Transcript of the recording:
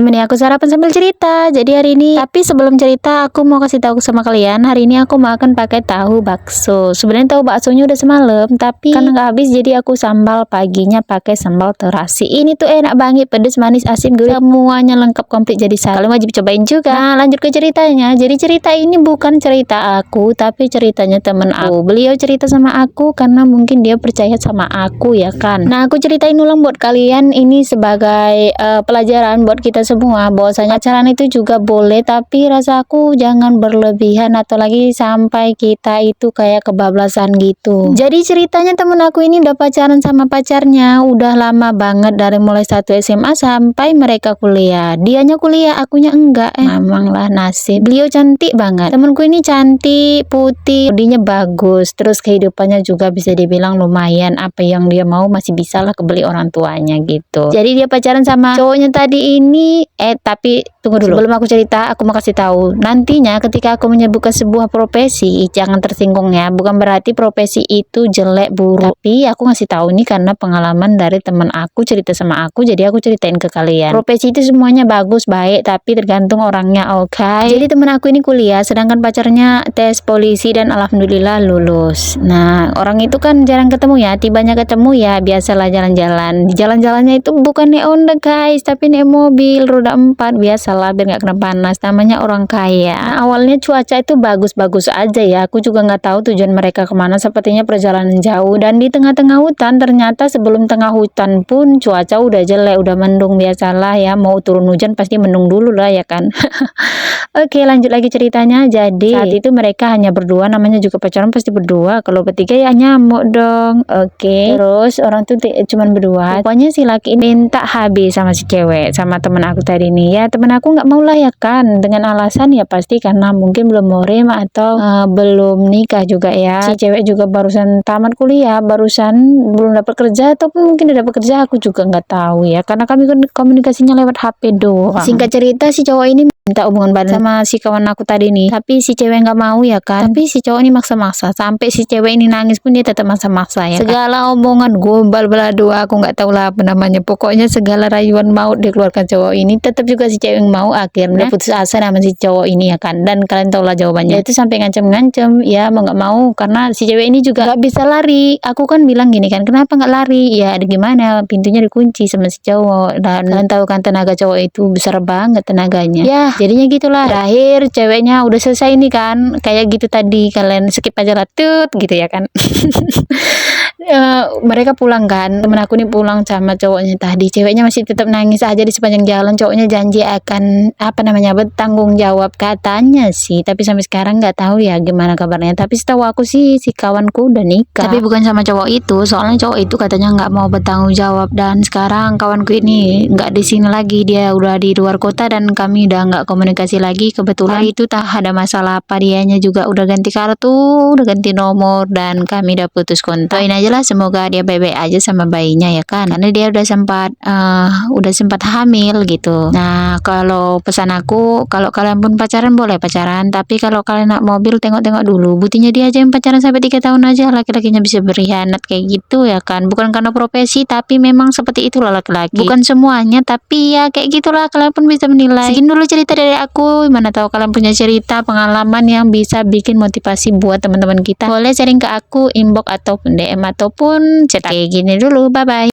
Ini aku sarapan sambil cerita. Jadi hari ini, tapi sebelum cerita aku mau kasih tahu sama kalian, hari ini aku makan pakai tahu bakso. Sebenarnya tahu baksonya udah semalam, tapi karena nggak habis jadi aku sambal paginya pakai sambal terasi. Ini tuh enak banget, pedes, manis, asin, gurih, semuanya lengkap komplit jadi satu. Kalian wajib cobain juga. Nah, lanjut ke ceritanya. Jadi cerita ini bukan cerita aku, tapi ceritanya temen aku. Beliau cerita sama aku karena mungkin dia percaya sama aku ya kan. Nah, aku ceritain ulang buat kalian ini sebagai pelajaran buat kita semua, bahwasanya pacaran itu juga boleh, tapi rasa aku jangan berlebihan atau lagi sampai kita itu kayak kebablasan gitu. Jadi ceritanya temen aku ini udah pacaran sama pacarnya udah lama banget, dari mulai 1 SMA sampai mereka kuliah. Dianya kuliah, akunya enggak. Memang lah nasib. Beliau cantik banget. Temenku ini cantik, putih, bodinya bagus, terus kehidupannya juga bisa dibilang lumayan. Apa yang dia mau masih bisa lah kebeli orang tuanya gitu. Jadi dia pacaran sama cowoknya tadi ini. Tapi tunggu dulu, sebelum aku cerita aku mau kasih tahu, nantinya ketika aku menyebutkan sebuah profesi jangan tersinggung ya, bukan berarti profesi itu jelek buruk, tapi aku ngasih tahu nih karena pengalaman dari teman aku cerita sama aku, jadi aku ceritain ke kalian. Profesi itu semuanya bagus baik, tapi tergantung orangnya. Oke. Jadi teman aku ini kuliah, sedangkan pacarnya tes polisi dan alhamdulillah lulus. Nah, orang itu kan jarang ketemu ya, tibanya ketemu ya biasalah jalan-jalan. Di jalan-jalannya itu bukan naik Honda guys, tapi naik mobil roda 4, biasalah biar nggak kena panas, namanya orang kaya. Nah, awalnya cuaca itu bagus-bagus aja ya, aku juga nggak tahu tujuan mereka kemana, sepertinya perjalanan jauh, dan di tengah-tengah hutan ternyata sebelum tengah hutan pun cuaca udah jelek, udah mendung. Biasalah ya, mau turun hujan pasti mendung dulu lah ya kan. Oke, lanjut lagi ceritanya. Jadi saat itu mereka hanya berdua, namanya juga pacaran pasti berdua, kalau bertiga ya nyamuk dong. Oke, terus orang tuh cuman berdua. Pokoknya si laki ini minta habis sama si cewek, sama temen aku tadi nih ya. Temen aku nggak mau lah ya kan, dengan alasan ya pasti karena mungkin belum murim atau belum nikah juga ya. Si cewek juga barusan tamat kuliah, barusan belum dapat kerja, ataupun mungkin udah dapat kerja, aku juga nggak tahu ya, karena kami komunikasinya lewat HP doang. Singkat cerita, si cowok ini minta hubungan badan sama si kawan aku tadi nih, tapi si cewek nggak mau ya kan. Tapi si cowok ini maksa-maksa, sampai si cewek ini nangis pun dia tetap maksa-maksa ya kan? Segala omongan gombal belado, aku nggak tahu lah apa namanya, pokoknya segala rayuan maut dikeluarkan cowok ini, tetap juga si cewek yang mau. Akhirnya putus asa sama si cowok ini ya kan, dan kalian tahu lah jawabannya. Itu sampai ngancem-ngancem ya, mau nggak mau, karena si cewek ini juga nggak bisa lari. Aku kan bilang gini kan, kenapa nggak lari ya, ada gimana, pintunya dikunci sama si cowok, dan kalian tahu kan tenaga cowok itu besar banget tenaganya ya. Jadinya gitulah, terakhir ceweknya udah selesai nih kan, kayak gitu tadi, kalian skip aja lah tut gitu ya kan. Mereka pulang kan, temen aku nih pulang sama cowoknya tadi, ceweknya masih tetap nangis aja di sepanjang jalan. Cowoknya janji akan bertanggung jawab katanya sih, tapi sampai sekarang nggak tahu ya gimana kabarnya. Tapi setahu aku sih si kawanku udah nikah, tapi bukan sama cowok itu, soalnya cowok itu katanya nggak mau bertanggung jawab. Dan sekarang kawanku ini nggak di sini lagi, dia udah di luar kota, dan kami udah nggak komunikasi lagi. Kebetulan itu tak ada masalah apa, dianya juga udah ganti kartu, udah ganti nomor, dan kami udah putus kontak. Doain aja lah, semoga dia baik-baik aja sama bayinya ya kan, karena dia udah sempat hamil gitu. Nah, kalau pesan aku, kalau kalian pun pacaran boleh pacaran, tapi kalau kalian nak mobil tengok-tengok dulu, buktinya dia aja yang pacaran sampai 3 tahun aja laki-lakinya bisa berkhianat kayak gitu ya kan. Bukan karena profesi, tapi memang seperti itulah laki-laki, bukan semuanya, tapi ya kayak gitulah, kalian pun bisa menilai. Segini dulu cerita dari aku, mana tahu kalian punya cerita pengalaman yang bisa bikin motivasi buat teman-teman kita, boleh sharing ke aku, inbox ataupun DM ataupun cetak. Kayak gini dulu, bye bye.